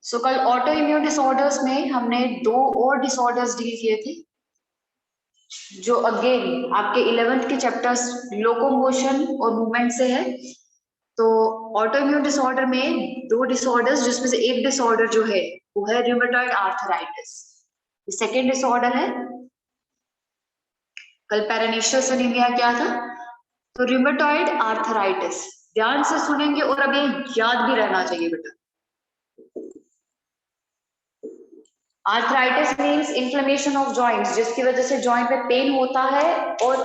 सो कल auto immune disorders में हमने 2 और डिसऑर्डर्स डील किए थे, जो अगेन आपके 11th के चैप्टर्स लोकोमोशन और मूवमेंट से है। तो ऑटो इम्यून डिसऑर्डर में 2 डिसऑर्डर्स, जिसमें से एक डिसऑर्डर जो है वो है रूमेटॉइड आर्थराइटिस। सेकेंड डिसऑर्डर है, कल पैरानीशियस एनीमिया क्या था, तो रूमेटॉइड आर्थराइटिस। ध्यान से सुनेंगे और अब ये याद भी रहना चाहिए बेटा। Arthritis means inflammation of joints, जिसकी वजह से जॉइंट में पेन होता है और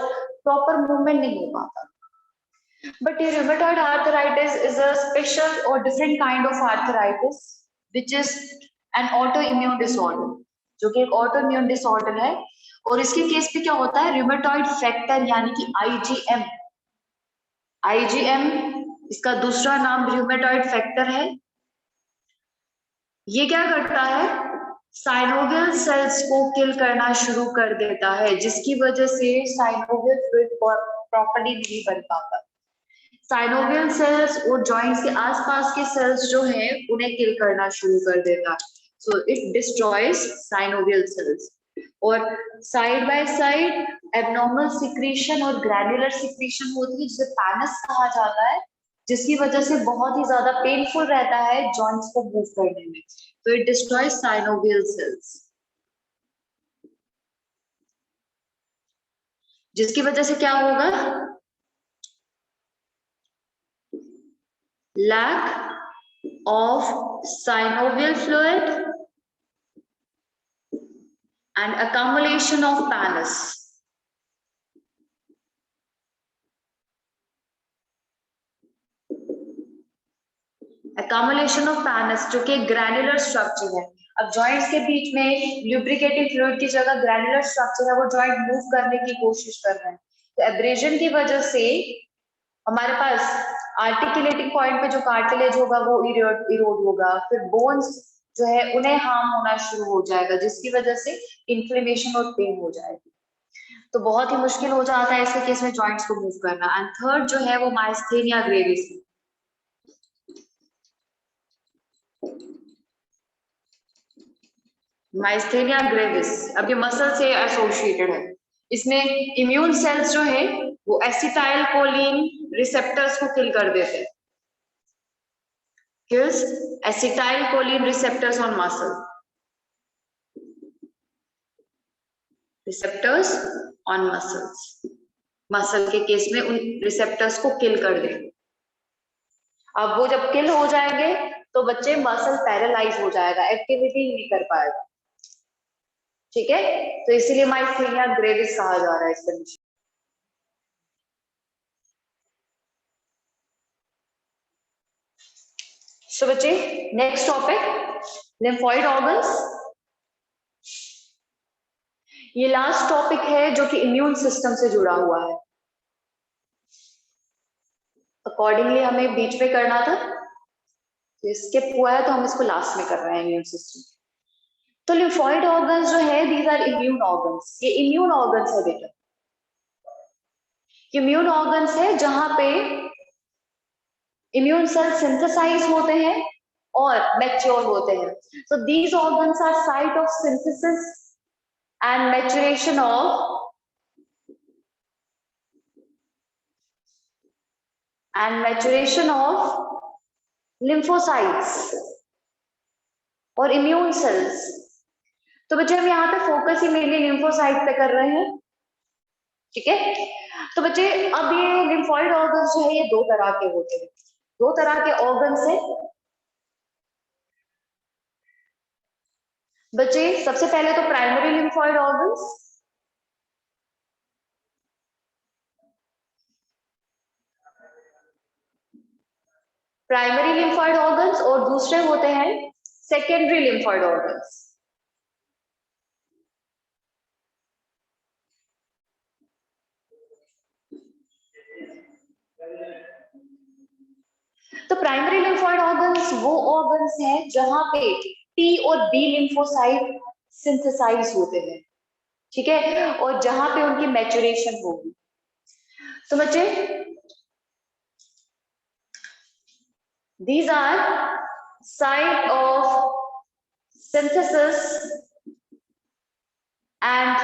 प्रॉपर मूवमेंट नहीं हो पाता। बट ये rheumatoid arthritis is a special और different kind of arthritis which is an autoimmune disorder, जो कि एक ऑटो इम्यून डिसऑर्डर है। और इसके केस पे क्या होता है, रूमेटॉइड फैक्टर यानी कि आईजीएम, आईजीएम इसका दूसरा नाम रूमेटॉइड फैक्टर है। ये क्या करता है, साइनोवियल सेल्स को किल करना शुरू कर देता है, जिसकी वजह से साइनोवियल फ्लूइड प्रॉपर्ली नहीं बन पाता। साइनोवियल सेल्स और जॉइंट्स के आसपास के सेल्स जो हैं उन्हें किल करना शुरू कर देता है। So it destroys synovial cells. और side by side abnormal secretion और ग्रैन्युलर सिक्रीशन होती है, जिसे पैनस कहा जाता है, जिसकी वजह से बहुत ही ज्यादा पेनफुल रहता है जॉइंट्स को मूव करने में। तो इट डिस्ट्रॉयज साइनोवियल सेल्स, जिसकी वजह से क्या होगा, lack of synovial fluid and accumulation of pannus. Accumulation of pannus जो कि ग्रैन्युलर स्ट्रक्चर है। अब जॉइंट्स के बीच में ल्यूब्रिकेटिंग फ्लूइड की जगह ग्रैन्युलर स्ट्रक्चर है, वो जॉइंट मूव करने की कोशिश कर रहे हैं। तो एब्रेजन की वजह से हमारे पास आर्टिकुलेटिंग पॉइंट पे जो कार्टिलेज होगा वो इरोड होगा, फिर बोन्स जो है उन्हें हार्म होना शुरू हो जाएगा, जिसकी वजह से इन्फ्लेमेशन और पेन हो जाएगी। तो बहुत ही मुश्किल हो जाता है ऐसे केस में जॉइंट्स को मूव करना। एंड थर्ड जो है वो माइस्थेनिया ग्रेविस। माइस्थेनिया ग्रेविस अब ये मसल से एसोसिएटेड है। इसमें इम्यून सेल्स जो है वो एसिटाइल कोलिन रिसेप्टर्स को किल कर देते हैं। kills acetylcholine receptors on muscle. Receptors on muscles. Muscle के केस में उन रिसेप्टर्स को किल कर देंगे। अब वो जब किल हो जाएंगे तो बच्चे मसल पैरालाइज हो जाएगा, एक्टिविटी नहीं कर पाएगा। ठीक है, तो इसीलिए माइस्थेनिया ग्रेविस कहा जा रहा है इस कंडीशन। सो बच्चे नेक्स्ट टॉपिक लिम्फोइड ऑर्गन्स। ये लास्ट टॉपिक है जो कि इम्यून सिस्टम से जुड़ा हुआ है। अकॉर्डिंगली हमें बीच में करना था, तो स्किप हुआ है, तो हम इसको लास्ट में कर रहे हैं, इम्यून सिस्टम। तो लिम्फोइड ऑर्गन्स जो है दीज आर इम्यून ऑर्गन्स। ये इम्यून ऑर्गन्स है बेटा, इम्यून ऑर्गन्स है जहां पे इम्यून सेल सिंथेसाइज होते हैं और मैच्योर होते हैं। So these organs are site of synthesis and maturation of lymphocytes और इम्यून सेल्स। तो बच्चे हम यहाँ पे फोकस ही मेनली लिम्फोसाइट पे कर रहे हैं। ठीक है, तो बच्चे अब ये लिम्फोइड ऑर्गन्स जो है ये 2 तरह के होते हैं। 2 तरह के ऑर्गन्स हैं बच्चे। सबसे पहले तो primary lymphoid organs, primary lymphoid organs, और दूसरे होते हैं सेकेंडरी लिम्फोइड ऑर्गन्स। तो प्राइमरी लिम्फोइड ऑर्गन्स वो ऑर्गन्स हैं जहां पे टी और बी लिम्फोसाइट सिंथेसाइज होते हैं। ठीक है, और जहां पे उनकी मैच्योरेशन होगी। तो बच्चे these are site of synthesis and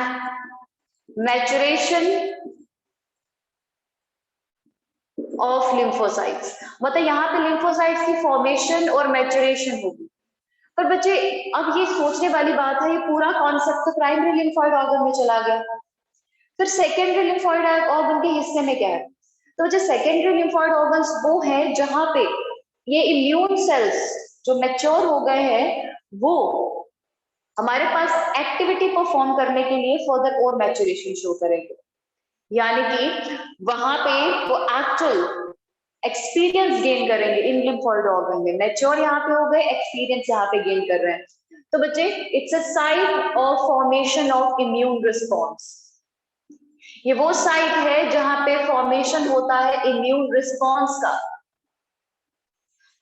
maturation of lymphocytes. मतलब यहाँ पे लिम्फोसाइट्स की फॉर्मेशन और मैचुरेशन होगी। पर बच्चे अब ये सोचने वाली बात है, ये पूरा कॉन्सेप्ट तो प्राइमरी लिम्फोइड ऑर्गन में चला गया, फिर सेकेंडरी लिम्फोइड ऑर्गन के हिस्से में क्या है? तो जो सेकेंडरी लिम्फोइड ऑर्गन्स वो है जहां पे ये इम्यून सेल्स जो मैच्योर हो गए हैं वो हमारे पास एक्टिविटी परफॉर्म करने के लिए फर्दर और मैच्योरेशन शो करेंगे, यानी कि वहां पे वो एक्चुअल एक्सपीरियंस गेन करेंगे इन लिम्फोइड ऑर्गन में। मैच्योर यहाँ पे हो गए, एक्सपीरियंस यहाँ पे गेन कर रहे हैं। तो बच्चे it's a site of formation of immune response. ये वो साइट है जहां पे फॉर्मेशन होता है इम्यून रिस्पॉन्स का।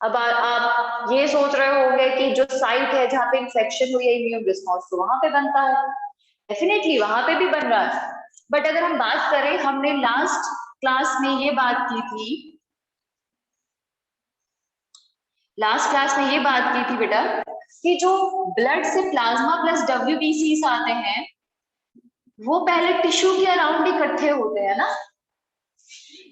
अब आप ये सोच रहे होंगे कि जो साइट है जहां पे इंफेक्शन हुई है इम्यून रिस्पॉन्स तो वहां पे बनता है, डेफिनेटली वहां पे भी बन रहा है। बट अगर हम बात करें, हमने लास्ट क्लास में ये बात की थी, लास्ट क्लास में ये बात की थी बेटा कि जो ब्लड से प्लाज्मा प्लस WBCs आते हैं वो पहले टिश्यू के अराउंड इकट्ठे होते हैं ना,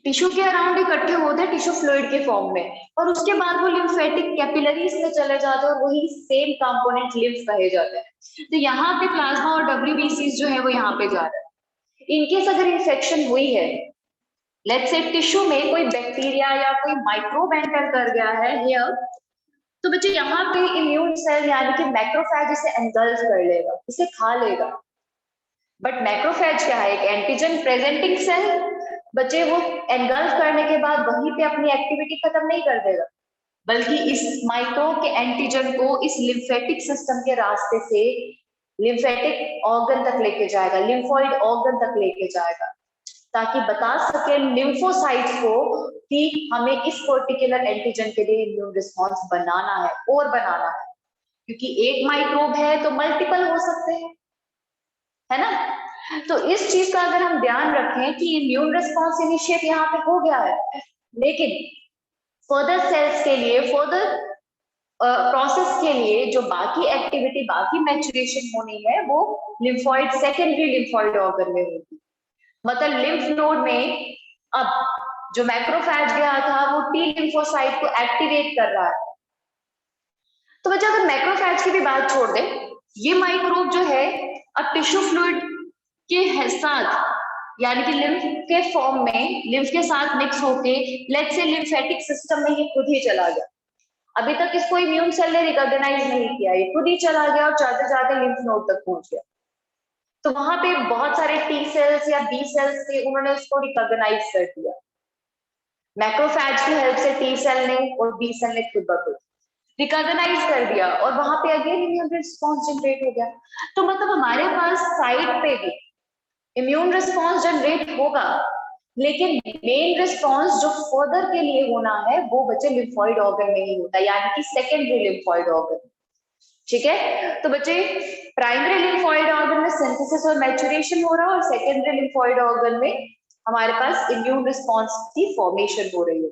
टिश्यू के अराउंड इकट्ठे होते हैं टिश्यू फ्लूइड के फॉर्म में, और उसके बाद वो लिम्फेटिक कैपिलरीज में चले जाते हैं और वही सेम कंपोनेंट लिम्फ कहे जाते हैं। तो यहाँ पे प्लाज्मा और WBCs जो है वो यहाँ पे जा रहे हैं। इनकेस अगर इंफेक्शन हुई है, लेट्स से टिश्यू में कोई बैक्टीरिया या कोई माइक्रोब एंटर कर गया है हियर, तो बच्चे यहाँ पे इम्यून सेल यानी कि मैक्रोफेज इसे एंगल्फ कर लेगा, इसे खा लेगा। बट मैक्रोफेज क्या है? एक एंटीजन प्रेजेंटिंग सेल। बच्चे वो एंगल्फ करने के बाद वहीं पे अपनी एक्टिविटी खत्म नहीं कर देगा, बल्कि इस माइक्रोब के एंटीजन को इस लिम्फेटिक सिस्टम के रास्ते से लिम्फेटिक ऑर्गन तक लेके जाएगा, लिम्फोइड ऑर्गन तक लेके जाएगा, ताकि बता सके लिम्फोसाइट्स को कि हमें इस पर्टिकुलर एंटीजन के लिए इम्यून रिस्पॉन्स बनाना है और बनाना है, क्योंकि एक माइक्रोब है तो मल्टीपल हो सकते हैं, है ना। तो इस चीज का अगर हम ध्यान रखें कि इम्यून रिस्पॉन्स इनिशिएट यहाँ पे हो गया है, लेकिन फर्दर सेल्स के लिए, फर्दर प्रोसेस के लिए जो बाकी एक्टिविटी, बाकी मैच्योरेशन होनी है वो लिम्फोइड, सेकेंडरी लिम्फोइड ऑर्गन में होगी। मतलब लिम्फ नोड में अब जो मैक्रोफेज गया था वो टी लिम्फोसाइट को एक्टिवेट कर रहा है। तो बच्चा अगर मैक्रोफेज की भी बात छोड़ दे, ये माइक्रोब जो है अब टिश्यू फ्लूइड के साथ यानी कि लिम्फ के फॉर्म में, लिम्फ के साथ मिक्स होके लेट्स से लिम्फेटिक सिस्टम में ये खुद ही चला गया। अभी तक इसको इम्यून सेल ने रिकॉग्नाइज नहीं किया, ये खुद ही चला गया और जाते जाते लिम्फ नोड तक पहुंच गया। तो वहां पे बहुत सारे टी सेल्स या बी सेल्स थे, उन्होंने उसको रिकॉग्नाइज कर दिया। मैक्रोफेज की हेल्प से टी सेल ने और बी सेल ने खुद ब खुद रिकॉग्नाइज कर दिया और वहां पे अगेन इम्यून रिस्पॉन्स जनरेट हो गया। तो मतलब हमारे पास साइड पे भी इम्यून रिस्पॉन्स जनरेट होगा, लेकिन मेन रिस्पॉन्स जो फर्दर के लिए होना है वो बच्चे लिम्फोइड ऑर्गन में ही होता है, यानी कि सेकेंडरी लिम्फोइड ऑर्गन। ठीक है, तो बच्चे प्राइमरी लिम्फोइड ऑर्गन में सिंथेसिस और मैच्योरेशन हो रहा है और सेकेंडरी लिम्फोइड ऑर्गन में हमारे पास इम्यून रिस्पॉन्स की फॉर्मेशन हो रही है।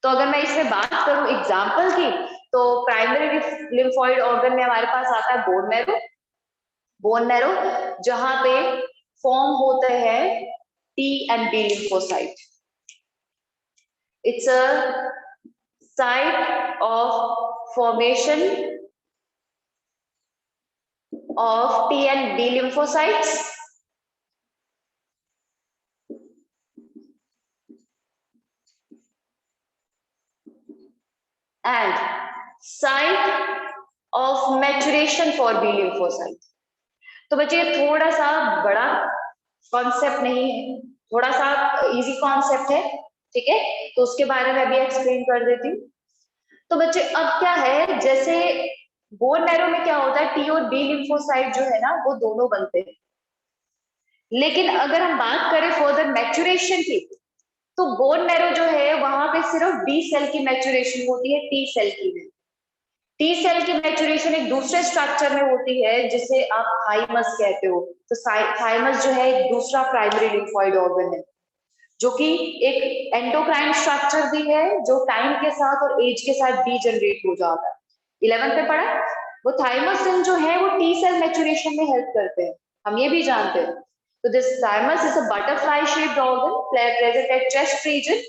तो अगर मैं इसमें बात करूं एग्जांपल की, तो प्राइमरी लिम्फोइड ऑर्गन में हमारे पास आता है बोन मैरो। बोन मैरो जहां पे फॉर्म होते हैं T and B lymphocyte. It's a site of formation of T and B lymphocytes and site of maturation for B lymphocyte। तो बच्चे थोड़ा सा बड़ा कॉन्सेप्ट नहीं है, थोड़ा सा इजी कॉन्सेप्ट है, ठीक है, तो उसके बारे में भी एक्सप्लेन कर देती हूँ। तो बच्चे अब क्या है, जैसे बोन मैरो में क्या होता है, टी और बी लिम्फोसाइट जो है ना वो दोनों बनते हैं, लेकिन अगर हम बात करें फर्दर मैच्योरेशन की, तो बोन मैरो जो है वहां पे सिर्फ बी सेल की मैच्योरेशन होती है, टी सेल की नहीं। टी सेल की मैच्योरेशन एक दूसरे स्ट्रक्चर में होती है जिसे आप थाइमस कहते हो। तो थाइमस जो है एक दूसरा प्राइमरी लिम्फोइड ऑर्गन है, जो कि एक एंडोक्राइन स्ट्रक्चर भी है, जो टाइम के साथ और एज के साथ डीजनरेट हो जाता है। 11th पे पढ़ा, वो थाइमोसिन जो है वो टी सेल मैच्योरेशन में हेल्प करते हैं, हम ये भी जानते हैं। तो this thymus is a butterfly shaped organ present at chest region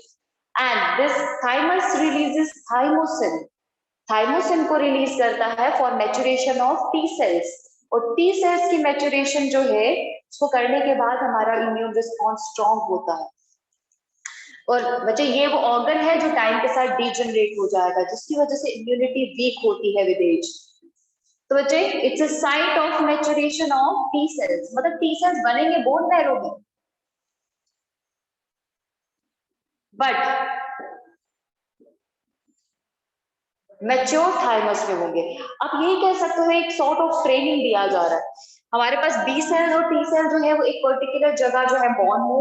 and this thymus releases thymosin, thymosin को रिलीज करता है for maturation of T sales, और टी सेल्स की मैच्योरेशन जो है उसको करने के बाद हमारा इम्यून रिस्पॉन्स स्ट्रॉन्ग होता है। और बच्चे ये वो ऑर्गन है जो टाइम के साथ डिजनरेट हो जाएगा, जिसकी वजह से इम्यूनिटी वीक होती है विद एज। तो बच्चे it's a site of maturation of T cells, मतलब टी सेल्स बनेंगे बोन मैरो में, बट मैच्योर थाइमस में होंगे। आप यही कह सकते हो एक सॉर्ट ऑफ ट्रेनिंग दिया जा रहा है। हमारे पास बी सेल और टी सेल जो है वो एक पर्टिकुलर जगह जो है बॉर्न हो,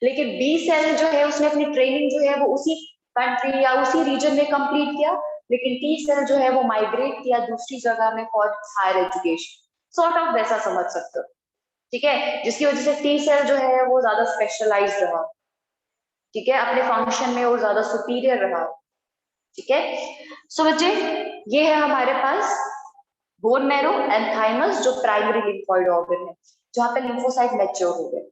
लेकिन बी सेल जो है उसने अपनी ट्रेनिंग जो है वो उसी कंट्री या उसी रीजन में कंप्लीट किया, लेकिन टी सेल जो है वो माइग्रेट किया दूसरी जगह में for higher education, sort of वैसा समझ सकते हो, ठीक है, जिसकी वजह से टी सेल जो है वो ज्यादा स्पेशलाइज रहा, ठीक है, अपने फंक्शन में और ज्यादा सुपीरियर रहा, ठीक है। सो बच्चे ये है हमारे पास बोन मैरो एंड थाइमस जो प्राइमरी लिम्फोइड ऑर्गन है, जहां पे लिम्फोसाइट मैच्योर हो गए।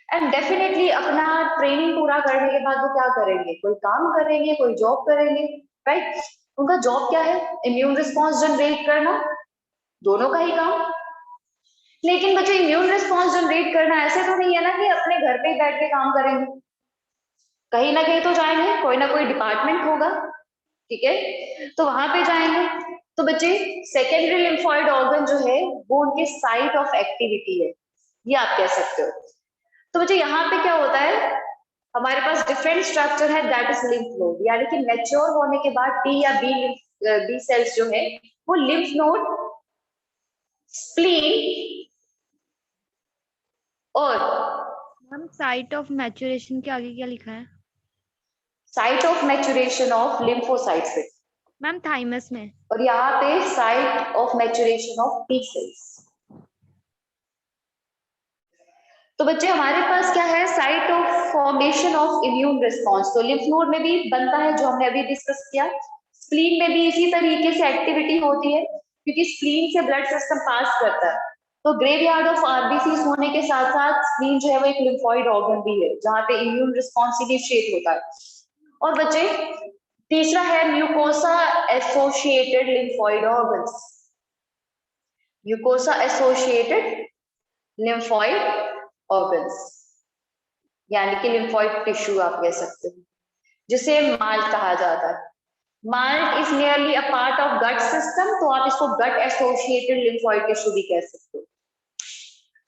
एंड डेफिनेटली अपना ट्रेनिंग पूरा करने के बाद वो क्या करेंगे, कोई काम करेंगे, कोई जॉब करेंगे, राइट। उनका जॉब क्या है, इम्यून रिस्पॉन्स जनरेट करना, दोनों का ही काम। लेकिन बच्चों इम्यून रिस्पॉन्स जनरेट करना ऐसे तो नहीं है ना कि अपने घर पे ही बैठ के काम करेंगे, कहीं ना कहीं तो जाएंगे, कोई ना कोई डिपार्टमेंट होगा, ठीक है, तो वहां पे जाएंगे। तो बच्चे सेकेंडरी लिम्फोइड ऑर्गन जो है वो उनके साइट ऑफ एक्टिविटी है, ये आप कह सकते हो। तो बच्चे यहाँ पे क्या होता है, हमारे पास डिफरेंट स्ट्रक्चर है दैट इज लिम्फ नोड, यानी कि मैच्योर होने के बाद टी या बी सेल्स जो है वो लिम्फ नोड, स्प्लीन और मैम साइट ऑफ मैच्योरेशन के आगे क्या लिखा है? Site of maturation of lymphocytes है मैम थाइमस में, और यहाँ पे site of maturation of T sales. तो बच्चे हमारे पास क्या है, site of formation of immune response, तो लिम्फ नोड में भी बनता है जो हमने अभी डिस्कस किया, स्प्लीन में भी इसी तरीके से एक्टिविटी होती है क्योंकि स्प्लीन से ब्लड सिस्टम पास करता है। तो ग्रेवयार्ड ऑफ आरबीसी होने के साथ साथ स्प्लीन जो है वो एक लिम्फोइड ऑर्गन भी है जहां पे इम्यून रिस्पॉन्स इनिशिएट होता है। और बच्चे तीसरा है mucosa associated lymphoid organs, mucosa associated lymphoid organs यानी कि लिम्फोइड टिश्यू आप कह सकते हो, जिसे माल्ट कहा जाता है। MALT is nearly a part of gut system, तो आप इसको गट एसोसिएटेड लिम्फोइड टिश्यू भी कह सकते हो।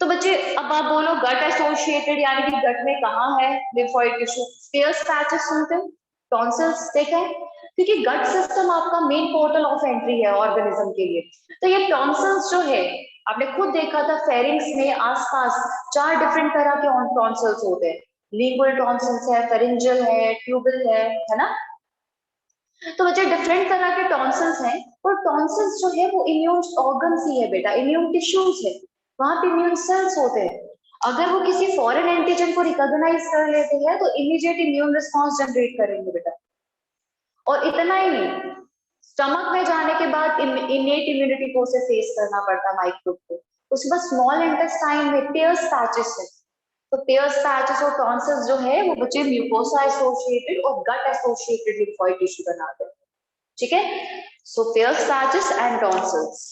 तो बच्चे अब आप बोलो गट एसोसिएटेड यानी कि गट में कहाँ है लिम्फोइड टिश्यू, स्पेयर्स पैचेस सुनते हैं, टॉन्सिल्स देखा है, क्योंकि गट सिस्टम आपका मेन पोर्टल ऑफ एंट्री है ऑर्गेनिज्म के लिए। तो ये टॉन्सिल्स जो है आपने खुद देखा था फेरिंग्स में आसपास 4 डिफरेंट तरह के टॉन्सिल्स होते हैं, लिंगुअल टॉन्सिल्स है, फेरिंजियल है, ट्यूबल है ना। तो बच्चे डिफरेंट तरह के टॉन्सिल्स हैं और टॉन्सिल्स जो है वो इम्यून ऑर्गन्स ही है बेटा, इम्यून टिश्यूज है, वहां पे इम्यून सेल्स होते हैं। अगर वो किसी फॉरेन एंटीजन को रिकॉग्नाइज कर लेते हैं तो इमीडिएट इम्यून रिस्पॉन्स जनरेट करेंगे बेटा। और इतना ही नहीं, स्टमक में जाने के बाद इनेट इम्यूनिटी को उसे फेस करना पड़ता है माइक्रोब को। उसके बाद स्मॉल इंटेस्टाइन में पेयर्स पैचेस है, तो पेयर्स पैचेस और टॉन्सिल्स जो है वो बच्चे म्यूकोसा एसोसिएटेड और गट एसोसिएटेड लिम्फोइड टिश्यू बनाते हैं, ठीक है। सो पेयर्स पैचेस एंड टॉन्सिल्स।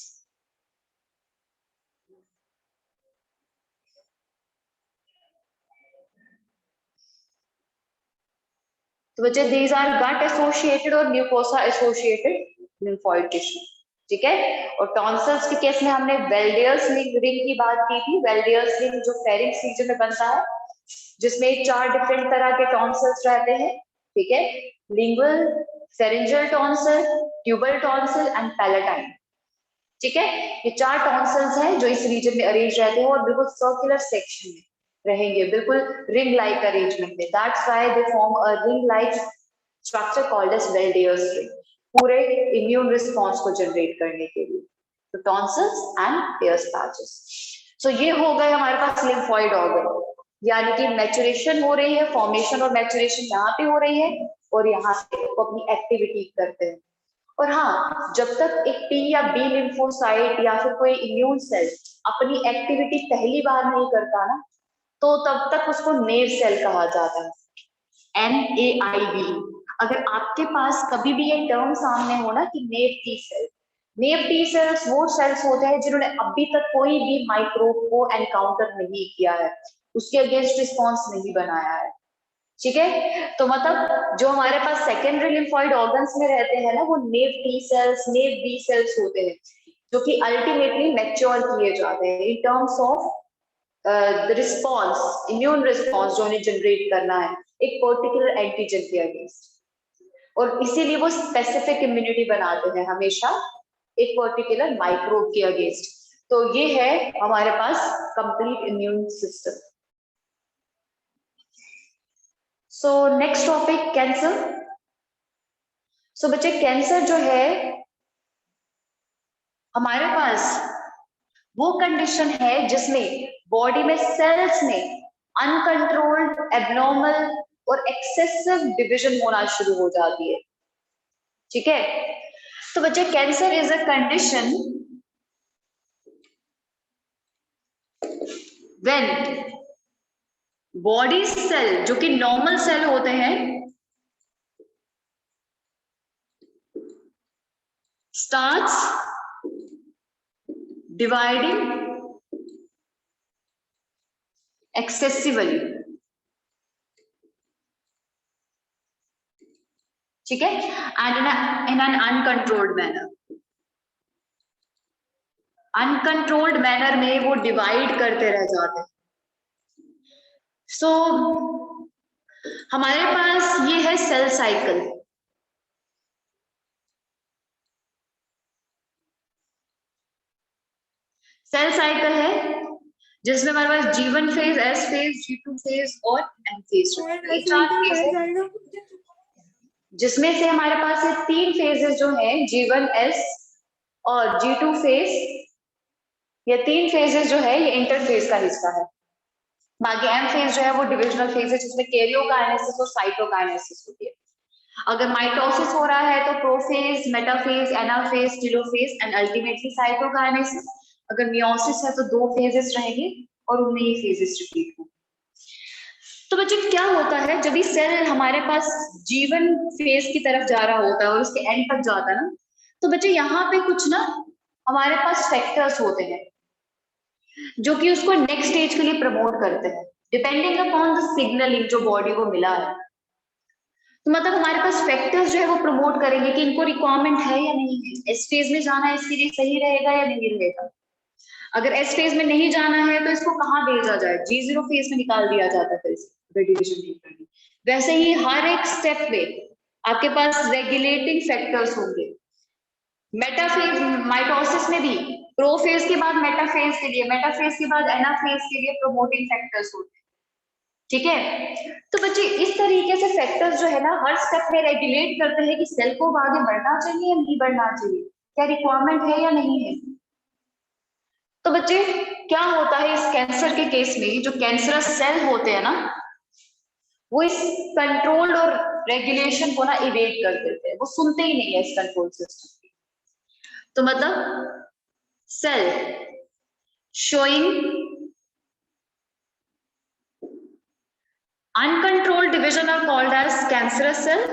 तो बच्चे दीज आर गट एसोसिएटेड और म्यूकोसा एसोसिएटेड लिम्फोइड टिश्यू, ठीक है। और टॉन्सिल्स के केस में हमने वेल्डियर्स रिंग की बात की थी, वेल्डियर्स रिंग जो फेरिंक्स रीजन में बनता है जिसमें 4 डिफरेंट तरह के टॉन्सिल्स रहते हैं, ठीक है, lingual, pharyngeal tonsil, tubal tonsil and palatine, ठीक है। ये 4 टॉन्सिल्स हैं जो इस रीजन में अरेंज रहते हैं और बिल्कुल सर्कुलर सेक्शन में रहेंगे, बिल्कुल रिंग लाइक अरेंजमेंट में, that's why they form a ring like structure called as Waldeyer's ring, पूरे इम्यून रिस्पॉन्स को जनरेट करने के लिए। तो tonsils and Peyer's patches. So ये हो गए हमारे पास लिम्फोइड ऑर्गन, यानी कि मैच्योरेशन हो रही है, फॉर्मेशन और मैच्योरेशन यहाँ पे हो रही है और यहाँ से वो अपनी एक्टिविटी करते हैं। और हाँ, जब तक एक टी या बी लिम्फोसाइट या फिर कोई इम्यून सेल अपनी एक्टिविटी पहली बार नहीं करता ना, तो तब तक उसको नेव सेल कहा जाता है, NAIV। अगर आपके पास कभी भी ये टर्म सामने हो ना कि नेव टी सेल, नेव टी सेल्स वो सेल्स होते हैं जिन्होंने अभी तक कोई भी माइक्रोब को एनकाउंटर नहीं किया है, उसके अगेंस्ट रिस्पॉन्स नहीं बनाया है, ठीक है। तो मतलब जो हमारे पास सेकेंडरी लिम्फोइड ऑर्गन्स में रहते हैं ना, वो नेव टी सेल्स, नेव बी सेल्स होते हैं, जो कि अल्टीमेटली मैच्योर किए जाते हैं in terms of response, immune response जो उन्हें जनरेट करना है एक पर्टिकुलर एंटीजन के अगेंस्ट, और इसीलिए वो स्पेसिफिक इम्यूनिटी बनाते हैं हमेशा एक पर्टिकुलर माइक्रोब के अगेंस्ट। तो ये है हमारे पास complete immune system. So next topic cancer. So बच्चे कैंसर जो है हमारे पास वो कंडीशन है जिसमें बॉडी में सेल्स में अनकंट्रोल्ड, एबनॉर्मल और एक्सेसिव डिवीजन होना शुरू हो जाती है, ठीक है। तो बच्चे cancer is a condition when body cell जो कि नॉर्मल सेल होते हैं starts dividing excessively, ठीक है, and in an uncontrolled manner, uncontrolled manner में वो डिवाइड करते रह जाते हैं। सो हमारे पास ये है सेल साइकिल। सेल साइकिल है जिसमें हमारे पास G1 phase, S phase, G2 phase और M फेज, ये 4 फेज है, जिसमें से हमारे पास ये 3 फेजेस जो हैं G1, S और G2 फेज, ये 3 फेजेस जो है ये इंटरफेज का हिस्सा है। बाकी M फेज जो है वो डिविजनल फेज है जिसमें कैरियोकाइनेसिस और साइटोकाइनेसिस होती है। अगर माइटोसिस हो रहा है तो prophase, metaphase, anaphase, telophase and ultimately cytokinesis. अगर मियोसिस है तो 2 फेजेस रहेंगे और उनमें ये फेजेस रिपीट होंगे। तो बच्चे क्या होता है जब ये सेल हमारे पास G1 फेज की तरफ जा रहा होता है और उसके एंड तक जाता है ना, तो बच्चे यहाँ पे कुछ ना हमारे पास फैक्टर्स होते हैं जो कि उसको नेक्स्ट स्टेज के लिए प्रमोट करते हैं डिपेंडिंग अपॉन द सिग्नलिंग जो बॉडी को मिला है। तो मतलब हमारे पास फैक्टर्स जो है वो प्रमोट करेंगे कि इनको रिक्वायरमेंट है या नहीं है, एस फेज में जाना इसके लिए सही रहेगा या नहीं रहेगा। अगर एस फेज में नहीं जाना है तो इसको कहाँ भेजा जाए, G0 फेज में निकाल दिया जाता है फिर इसको डिविजन नहीं करनी। वैसे ही हर एक स्टेप पे आपके पास रेगुलेटिंग फैक्टर्स होंगे। मेटाफेज माइटोसिस में भी प्रोफेज के बाद मेटाफेज के लिए, मेटाफेज के बाद एनाफेज के लिए प्रोमोटिंग फैक्टर्स होते हैं, ठीक है। तो बच्चे इस तरीके से फैक्टर्स जो है ना हर स्टेप में रेगुलेट करते हैं कि सेल को आगे बढ़ना चाहिए या नहीं बढ़ना चाहिए, क्या रिक्वायरमेंट है या नहीं है। तो बच्चे क्या होता है इस कैंसर के केस में, जो कैंसरस सेल होते हैं ना वो इस कंट्रोल और रेगुलेशन को ना इवेट कर देते हैं, वो सुनते ही नहीं है इस कंट्रोल सिस्टम। तो मतलब cell showing uncontrolled division are called as cancerous cell.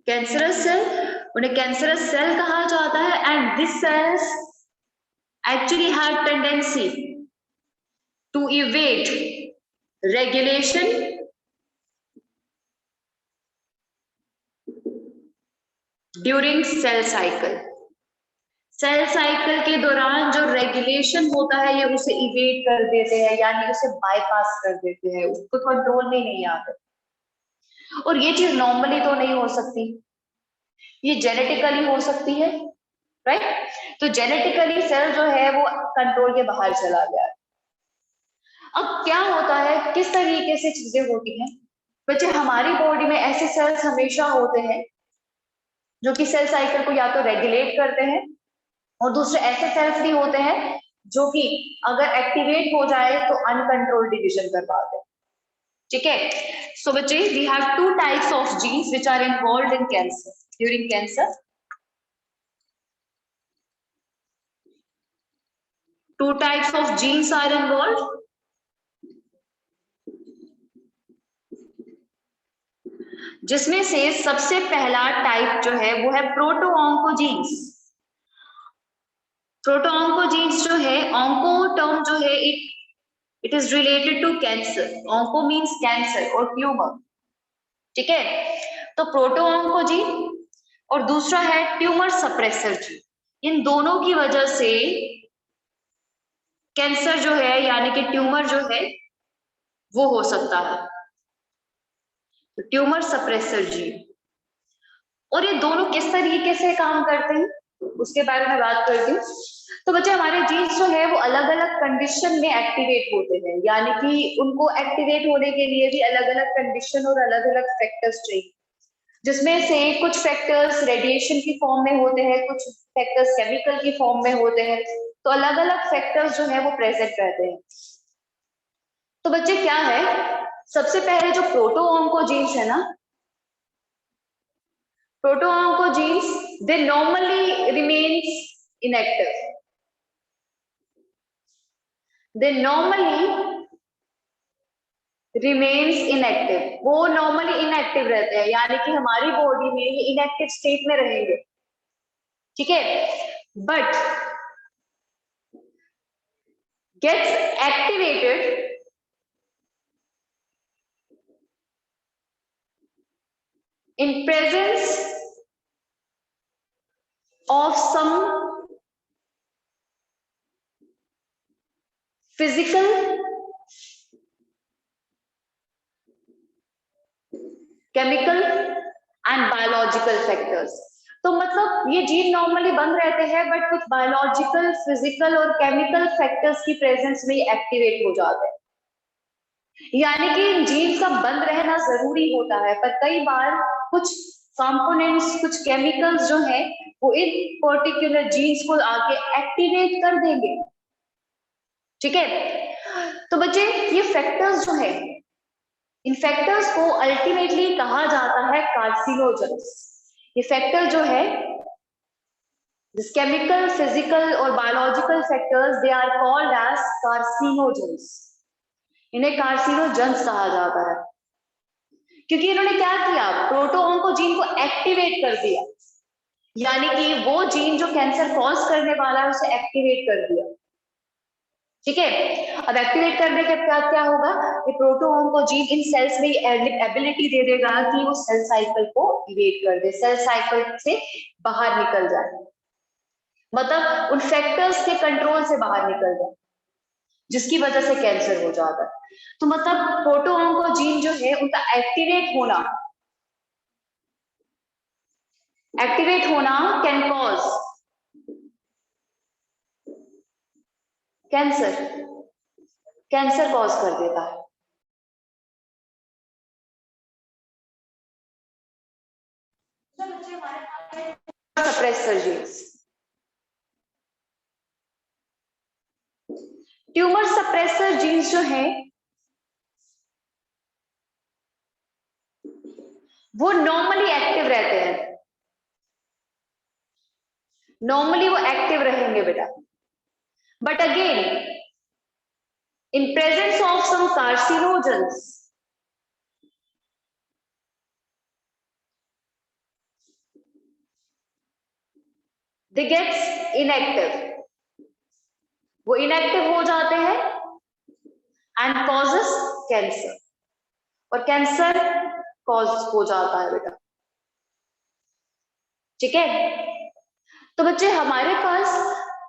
Cancerous cell, उन्हें कैंसरस सेल कहा जाता है and this cells actually had tendency to evade regulation during cell cycle. Cell cycle के दौरान जो रेगुलेशन होता है ये उसे इवेट कर देते हैं, यानी उसे बाईपास कर देते हैं, उसको कंट्रोल में नहीं आते। और ये चीज नॉर्मली तो नहीं हो सकती, ये जेनेटिकली हो सकती है, राइट। तो जेनेटिकली सेल जो है वो कंट्रोल के बाहर चला गया। अब क्या होता है, किस तरीके से चीजें होती हैं बच्चे, हमारी बॉडी में ऐसे सेल्स हमेशा होते हैं जो कि सेल साइकिल को या तो रेगुलेट करते हैं, और दूसरे ऐसे सेल्स भी होते हैं जो कि अगर एक्टिवेट हो जाए तो अनकंट्रोल डिवीजन करवाते हैं। ठीक है। सो बच्चे we have two types of genes which are involve in cancer during cancer. Two types of genes are involve. जिसमें से सबसे पहला टाइप जो है वो है प्रोटोऑन्कोजीन्स। प्रोटोऑन्कोजीन्स जो है, ऑन्को टर्म जो है it is related to cancer. Onco means cancer और ट्यूमर, ठीक है। तो प्रोटोऑन्कोजीन और दूसरा है ट्यूमर सप्रेसर जीन। इन दोनों की वजह से कैंसर जो है यानी कि ट्यूमर जो है वो हो सकता है। तो ट्यूमर सप्रेसर जीन और ये दोनों किस तरीके से काम करते हैं उसके बारे में बात करती हूँ। तो बच्चे हमारे जीन्स जो है वो अलग अलग कंडीशन में एक्टिवेट होते हैं, यानी कि उनको एक्टिवेट होने के लिए भी अलग अलग कंडीशन और अलग अलग फैक्टर्स चाहिए, जिसमें से कुछ फैक्टर्स रेडिएशन की फॉर्म में होते हैं, कुछ फैक्टर्स केमिकल की फॉर्म में होते हैं। तो अलग अलग फैक्टर्स जो है वो प्रेजेंट रहते हैं। तो बच्चे क्या है, सबसे पहले जो प्रोटोऑन्कोजीन्स है ना, protooncogenes they normally remains inactive. They normally remains inactive. वो नॉर्मली इनएक्टिव रहते हैं, यानी कि हमारी बॉडी में ये इनएक्टिव स्टेट में रहेंगे, ठीक है। But gets activated in presence of some physical, chemical and biological factors। तो मतलब ये जीन नॉर्मली बंद रहते हैं बट कुछ बायोलॉजिकल, फिजिकल और केमिकल फैक्टर्स की प्रेजेंस में एक्टिवेट हो जाते हैं। यानी कि इन जीन का बंद रहना जरूरी होता है, पर कई बार कुछ कंपोनेंट्स, कुछ केमिकल्स जो है वो इन पर्टिकुलर जीन्स को आके एक्टिवेट कर देंगे, ठीक है। तो बच्चे ये फैक्टर्स जो है, इन फैक्टर्स को अल्टीमेटली कहा जाता है कार्सिनोजेंस। ये फैक्टर जो है, दिस केमिकल, फिजिकल और biological factors, they are called as carcinogens. इन्हें कार्सिनोजेंस कहा जाता है क्योंकि इन्होंने क्या किया, प्रोटोऑन्कोजीन को एक्टिवेट कर दिया, यानी कि वो जीन जो कैंसर कॉज करने वाला है उसे एक्टिवेट कर दिया, ठीक है। अब एक्टिवेट करने के बाद क्या होगा, ये प्रोटोऑन्कोजीन इन सेल्स में एबिलिटी दे देगा कि वो सेल साइकिल को इवेट कर दे, सेल साइकिल से बाहर निकल जाए, मतलब उन फैक्टर्स के कंट्रोल से बाहर निकल जाए जिसकी वजह से कैंसर हो जाता है। तो मतलब प्रोटोऑन्कोजीन जो है उनका एक्टिवेट होना कैन कॉज कैंसर कॉज कर देता है। Suppressor jeans, tumour suppressor jeans जो है वो नॉर्मली एक्टिव रहते हैं, नॉर्मली वो एक्टिव रहेंगे बेटा, but again in presence of some carcinogens they gets inactive. वो इनएक्टिव हो जाते हैं एंड कॉजेस कैंसर, और कैंसर कॉज हो जाता है बेटा, ठीक है। तो बच्चे हमारे पास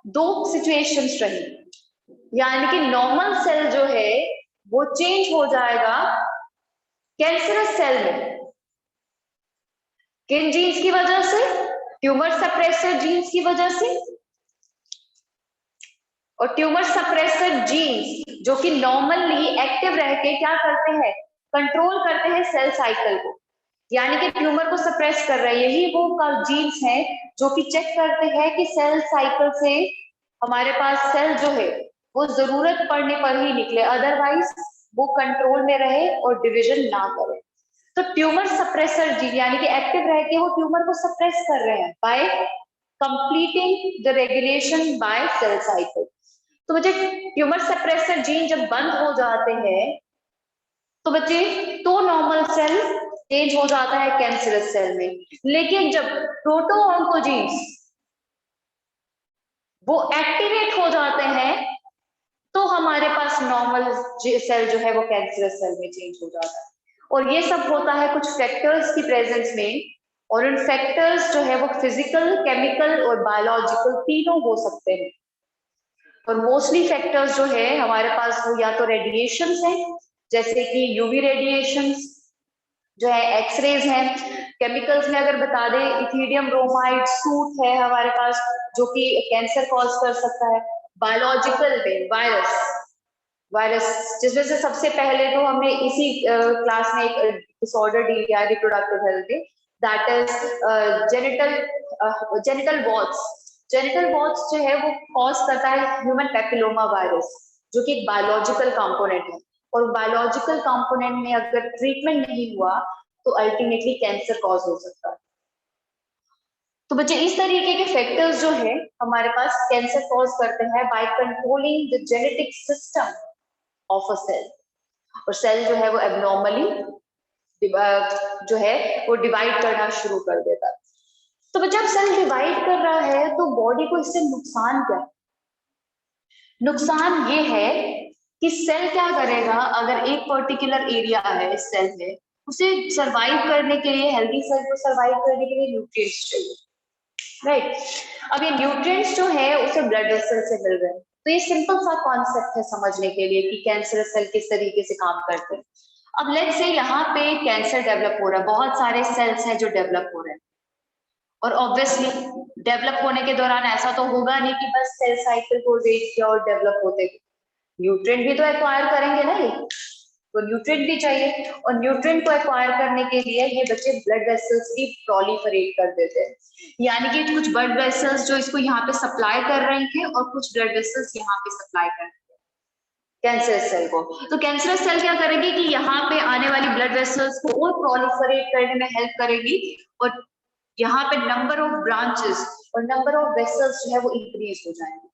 दो सिचुएशंस रही, यानी कि नॉर्मल सेल जो है वो चेंज हो जाएगा कैंसरस सेल में, किन जीन्स की वजह से, ट्यूमर सप्रेसर जीन्स की वजह से। और ट्यूमर सप्रेसर जीन्स जो कि नॉर्मली एक्टिव रह के क्या करते हैं, कंट्रोल करते हैं सेल साइकिल को, यानी कि ट्यूमर को सप्रेस कर रहे हैं। यही वो जीन्स हैं जो कि चेक करते हैं कि सेल साइकिल से हमारे पास सेल जो है वो जरूरत पड़ने पर ही निकले, अदरवाइज वो कंट्रोल में रहे और डिवीजन ना करे। तो ट्यूमर सप्रेसर जीन यानी कि एक्टिव रह के वो ट्यूमर को सप्रेस कर रहे हैं by completing the regulation by cell cycle. तो बच्चे ट्यूमर सप्रेसर जीन जब बंद हो जाते हैं तो बच्चे तो नॉर्मल सेल चेंज हो जाता है कैंसरस सेल में। लेकिन जब प्रोटो ऑन्कोजीन्स वो एक्टिवेट हो जाते हैं तो हमारे पास नॉर्मल सेल जो है वो कैंसरस सेल में चेंज हो जाता है। और ये सब होता है कुछ फैक्टर्स की प्रेजेंस में, और उन फैक्टर्स जो है वो फिजिकल, केमिकल और बायोलॉजिकल तीनों हो सकते हैं। और मोस्टली फैक्टर्स जो है हमारे पास वो या तो रेडिएशंस हैं, जैसे कि यूवी रेडिएशंस जो है, एक्सरेज है। केमिकल्स में अगर बता दें, इथिडियम ब्रोमाइड सूट है हमारे पास जो कि कैंसर कॉज कर सकता है। बायोलॉजिकल में वायरस जिसमें से सबसे पहले तो हमने इसी क्लास में एक डिसऑर्डर डील किया रिप्रोडक्टिव हेल्थ में, दैट इज जेनिटल वॉट्स जो है वो कॉज करता है ह्यूमन पैपिलोमा वायरस, जो कि एक बायोलॉजिकल कंपोनेंट है। और बायोलॉजिकल कंपोनेंट में अगर ट्रीटमेंट नहीं हुआ तो अल्टीमेटली कैंसर कॉज हो सकता है। तो बच्चे इस तरीके के फैक्टर्स जो है हमारे पास कैंसर कॉज करते हैं by controlling the genetic system of a cell. और सेल जो है वो एबनॉर्मली जो है वो डिवाइड करना शुरू कर देता है। तो जब सेल डिवाइड कर रहा है तो बॉडी को इससे नुकसान क्या है? नुकसान ये है कि सेल क्या करेगा, अगर एक पर्टिकुलर एरिया है इस सेल में, उसे सरवाइव करने के लिए, हेल्दी सेल को सरवाइव करने के लिए न्यूट्रिएंट्स चाहिए, राइट। अब ये न्यूट्रिएंट्स जो है उसे ब्लड वेसल से मिल रहे हैं। तो ये सिंपल सा कॉन्सेप्ट है समझने के लिए कि कैंसर सेल किस तरीके से काम करते हैं। अब लेट्स से यहाँ पे कैंसर डेवलप हो रहा है, बहुत सारे सेल्स हैं जो डेवलप हो रहे हैं, और ऑब्वियसली डेवलप होने के दौरान ऐसा तो होगा नहीं कि बस सेल साइकिल को देख किया और डेवलप होते, न्यूट्रिएंट भी तो एक्वायर करेंगे ना, ये तो न्यूट्रिएंट भी चाहिए। और न्यूट्रिएंट को एक्वायर करने के लिए ये बच्चे ब्लड वेसल्स की प्रोलिफरेट कर देते हैं, यानी कि कुछ ब्लड वेसल्स जो इसको यहाँ पे सप्लाई कर रहे थे और कुछ ब्लड वेसल्स यहाँ पे सप्लाई कर रहे थे कैंसर सेल को। तो कैंसर सेल क्या करेगी कि यहाँ पे आने वाली ब्लड वेसल्स को और प्रोलिफरेट करने में हेल्प करेगी, और यहाँ पे नंबर ऑफ ब्रांचेस और नंबर ऑफ वेसल्स जो है वो इंक्रीज हो जाएंगे।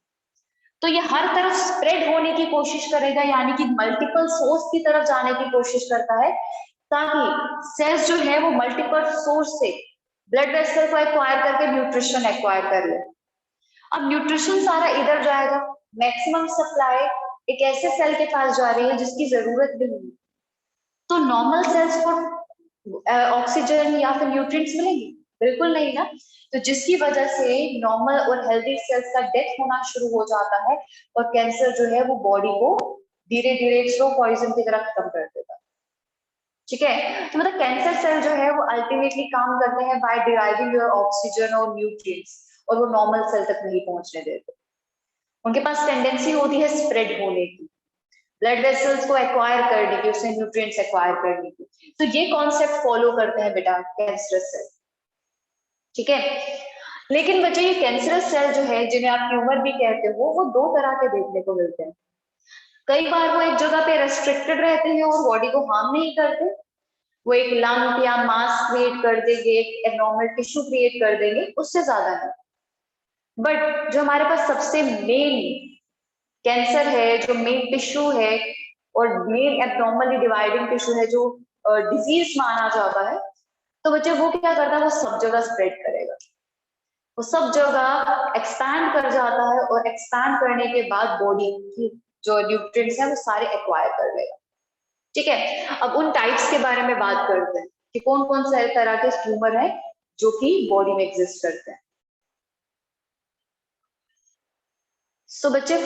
तो ये हर तरफ स्प्रेड होने की कोशिश करेगा, यानी कि मल्टीपल सोर्स की तरफ जाने की कोशिश करता है, ताकि सेल्स जो है वो मल्टीपल सोर्स से ब्लड वेसल को एक्वायर करके न्यूट्रिशन एक्वायर कर ले। अब न्यूट्रिशन सारा इधर जाएगा, मैक्सिमम सप्लाई एक ऐसे सेल के पास जा रही है जिसकी जरूरत भी नहीं। तो नॉर्मल सेल्स को ऑक्सीजन या फिर न्यूट्रिएंट्स मिलेंगे? बिल्कुल नहीं ना। तो जिसकी वजह से नॉर्मल और हेल्दी सेल्स का डेथ होना शुरू हो जाता है, और कैंसर जो है वो बॉडी को धीरे धीरे स्लो पॉइजन की तरह खत्म कर देता है। ठीक है, तो मतलब कैंसर सेल जो है वो अल्टीमेटली काम करते हैं बाय डिराइविंग योर ऑक्सीजन और न्यूट्रिएंट्स, और वो नॉर्मल सेल तक नहीं पहुंचने देते। उनके पास टेंडेंसी होती है स्प्रेड होने की, ब्लड वेसल्स को एक्वायर करने की, उससे न्यूट्रिएंट्स एक्वायर करने की। तो ये कॉन्सेप्ट फॉलो करते हैं बेटा कैंसरस सेल। ठीक है, लेकिन बच्चे ये कैंसरस सेल जो है जिन्हें आप ट्यूमर भी कहते हो, वो दो तरह के देखने को मिलते हैं। कई बार वो एक जगह पे रेस्ट्रिक्टेड रहते हैं और बॉडी को हार्म नहीं करते, वो एक लंग या मास क्रिएट कर देंगे, एक एब्नॉर्मल टिश्यू क्रिएट कर देंगे, उससे ज्यादा नहीं। बट जो हमारे पास सबसे मेन कैंसर है, जो मेन टिश्यू है और मेन एब्नॉर्मली डिवाइडिंग टिश्यू है, जो डिजीज माना जाता है, तो बच्चे वो क्या करता है, वो सब जगह स्प्रेड करेगा, वो सब जगह एक्सपैंड कर जाता है, और एक्सपैंड करने के बाद बॉडी की जो न्यूट्रिएंट्स है वो सारे एक्वायर कर लेगा। ठीक है, अब उन टाइप्स के बारे में बात करते हैं कि कौन कौन से तरह के ट्यूमर है जो कि बॉडी में एग्जिस्ट करते हैं। सो बच्चे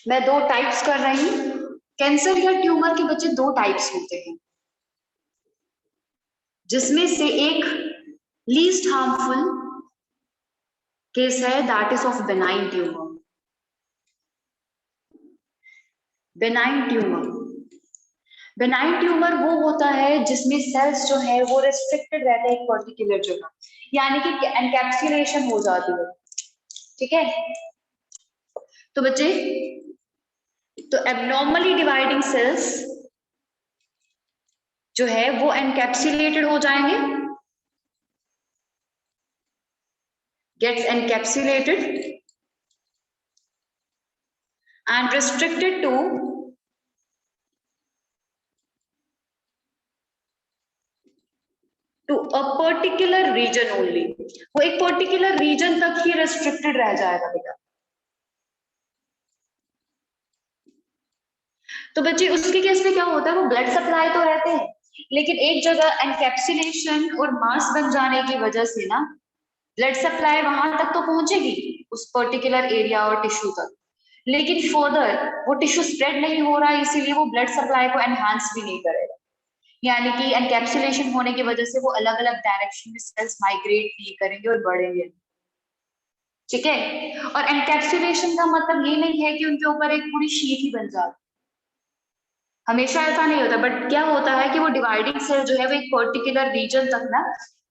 मैं दो टाइप्स कर रही हूँ। कैंसर या ट्यूमर के बच्चे दो टाइप्स होते हैं, जिसमें से एक लीस्ट हार्मफुल केस है, that is of benign tumour. Benign tumour वो होता है जिसमें सेल्स जो है वो रिस्ट्रिक्टेड रहते हैं एक पर्टिकुलर जगह, यानी कि एनकैप्सुलेशन हो जाती है। ठीक है, तो बच्चे तो एबनॉर्मली डिवाइडिंग सेल्स जो है वो एनकैप्सुलेटेड हो जाएंगे, gets encapsulated and restricted to a particular region only. वो एक पर्टिकुलर रीजन तक ही रेस्ट्रिक्टेड रह जाएगा बेटा। तो बच्चे उसके केस में क्या होता है, वो ब्लड सप्लाई तो रहते हैं, लेकिन एक जगह एनकैप्सुलेशन और मास बन जाने की वजह से ना ब्लड सप्लाई वहां तक तो पहुंचेगी उस पर्टिकुलर एरिया और टिश्यू तक, लेकिन फर्दर वो टिश्यू स्प्रेड नहीं हो रहा है, इसीलिए वो ब्लड सप्लाई को एनहांस भी नहीं करेगा। यानी कि एनकैप्सुलेशन होने की वजह से वो अलग अलग डायरेक्शन में सेल्स माइग्रेट नहीं करेंगे और बढ़ेंगे। ठीक है, और एनकैप्सुलेशन का मतलब ये नहीं है कि उनके ऊपर एक पूरी शीट ही बन जाती, हमेशा ऐसा नहीं होता, बट क्या होता है कि वो डिवाइडिंग सेल जो है वो एक पर्टिकुलर रीजन तक ना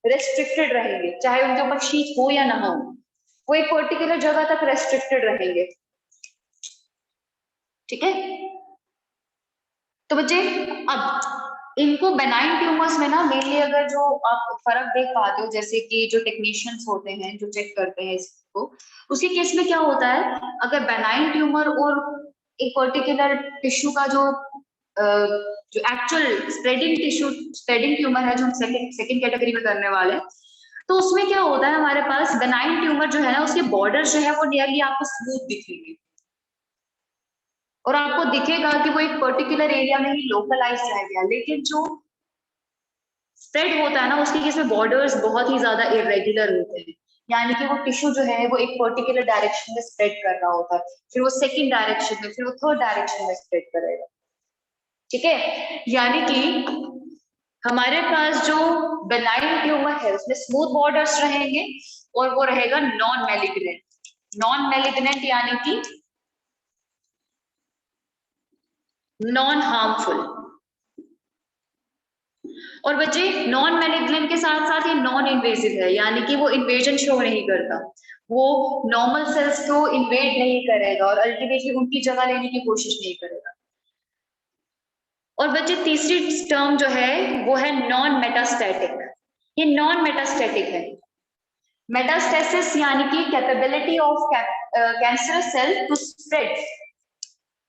रेस्ट्रिक्टेड रहेंगे, चाहे उनके ऊपर शीट हो या ना हो, वो एक पर्टिकुलर जगह तक रेस्ट्रिक्टेड रहेंगे। ठीक है, तो बच्चे अब इनको बेनाइन ट्यूमर्स में ना मेनली अगर जो आप फर्क देख पाते हो, जैसे कि जो टेक्नीशियंस होते हैं जो चेक करते हैं इसको, उसके केस में क्या होता है, अगर बेनाइन ट्यूमर और एक पर्टिकुलर टिश्यू का जो एक्चुअल स्प्रेडिंग ट्यूमर है जो हम सेकंड कैटेगरी में करने वाले हैं, तो उसमें क्या होता है हमारे पास बेनाइन ट्यूमर जो है ना उसके बॉर्डर जो है वो नियरली आपको स्मूथ दिखेंगे और आपको दिखेगा कि वो एक पर्टिकुलर एरिया में ही लोकलाइज रह गया, लेकिन जो स्प्रेड होता है ना उसके केस में बॉर्डर्स बहुत ही ज्यादा इरेगुलर होते हैं, यानी कि वो टिश्यू जो है वो एक पर्टिकुलर डायरेक्शन में स्प्रेड कर रहा होता है, फिर वो सेकंड डायरेक्शन में, फिर वो थर्ड डायरेक्शन में स्प्रेड करेगा। ठीक है, यानी कि हमारे पास जो बेनाइन ट्यूमर है उसमें स्मूथ बॉर्डर्स रहेंगे और वो रहेगा नॉन मैलिग्नेंट। नॉन मैलिग्नेंट यानी कि नॉन हार्मफुल। और बच्चे नॉन मैलिग्नेंट के साथ साथ ये नॉन इन्वेजिव है, यानी कि वो इन्वेजन शो नहीं करता, वो नॉर्मल सेल्स को इन्वेड नहीं करेगा और अल्टीमेटली उनकी जगह लेने की कोशिश नहीं करेगा। और बच्चे तीसरी टर्म जो है वो है नॉन मेटास्टैटिक। ये नॉन मेटास्टैटिक है। मेटास्टेसिस यानी कि capability of cancerous cell to spread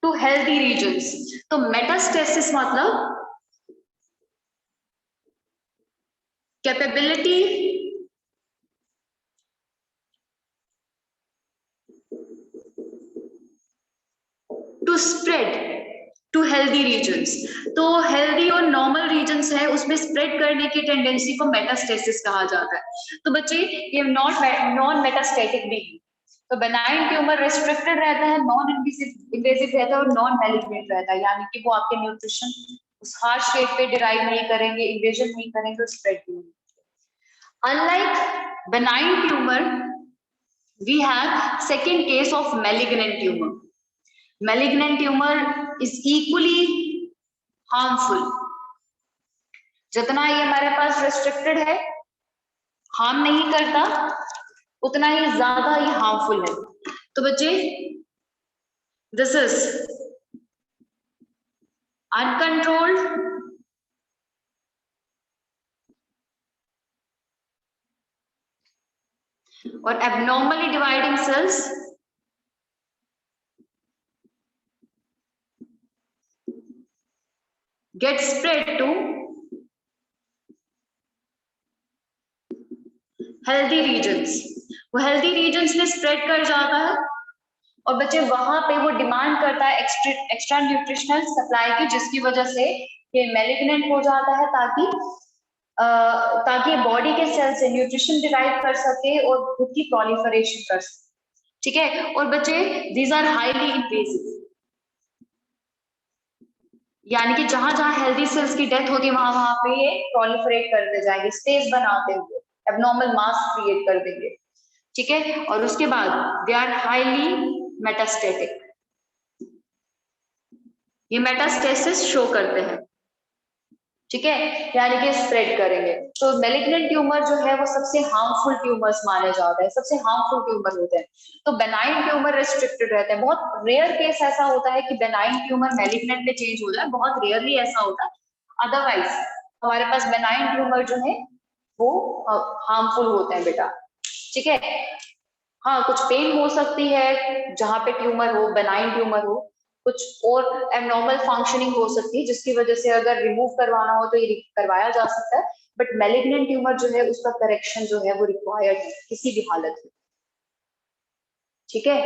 to healthy regions. तो मेटास्टेसिस मतलब capability to spread to healthy regions. तो हेल्दी और नॉर्मल रीजन्स है उसमें स्प्रेड करने की टेंडेंसी को मेटास्टेसिस कहा जाता है। तो बच्चे ये नॉन मेटास्टेटिक भी, तो बेनाइन ट्यूमर रेस्ट्रिक्टेड रहता है, नॉन इन्वेजिव रहता है और नॉन मैलिग्नेंट रहता है, यानी कि वो आपके न्यूट्रिशन उस हार्श रेट पे डिराइव नहीं करेंगे, इन्वेजन नहीं करेंगे और स्प्रेड नहीं करेंगे। Unlike benign tumor, we have second case of malignant tumor. Malignant tumor is equally harmful. जितना ये हमारे पास restricted है, harm नहीं करता, उतना ही ज्यादा ये harmful है। तो बच्चे, this is uncontrolled और abnormally dividing cells get spread to healthy regions। वो healthy regions में spread कर जाता है और बच्चे वहां पे वो डिमांड करता है एक्स्ट्रा न्यूट्रिशनल सप्लाई की, जिसकी वजह से ये मैलिग्नेंट हो जाता है ताकि बॉडी के सेल से न्यूट्रिशन डिराइव कर सके और खुद की प्रोलिफरेशन कर सके। ठीक है, और बच्चे दीज आर हाईली इन्वेजिव, यानी कि जहां जहां हेल्दी सेल्स की डेथ होगी वहां पे ये प्रोलिफरेट करते जाएंगे, स्पेस बनाते हुए एबनॉर्मल मास क्रिएट कर देंगे। ठीक है, और उसके बाद दे आर हाईली मेटास्टेटिक, ये मेटास्टेसिस शो करते हैं। ठीक है, यानी कि स्प्रेड करेंगे। तो मेलिग्नेंट ट्यूमर जो है वो सबसे हार्मफुल ट्यूमर्स माने जाते हैं, सबसे हार्मफुल ट्यूमर होते हैं। तो बेनाइन ट्यूमर रेस्ट्रिक्टेड रहते हैं। बहुत रेयर केस ऐसा होता है कि बेनाइन ट्यूमर मेलिग्नेंट में चेंज हो जाए, बहुत रेयरली ऐसा होता है। अदरवाइज हमारे पास बेनाइन ट्यूमर जो है वो हार्मफुल होते हैं बेटा, ठीक है। हाँ, कुछ पेन हो सकती है जहाँ पे ट्यूमर हो, बेनाइन ट्यूमर हो, कुछ और एबनॉर्मल फंक्शनिंग हो सकती है जिसकी वजह से अगर रिमूव करवाना हो तो ये करवाया जा सकता है। बट मेलिग्नेंट ट्यूमर जो है उसका करेक्शन जो है वो रिक्वायर्ड है किसी भी हालत में, ठीक है।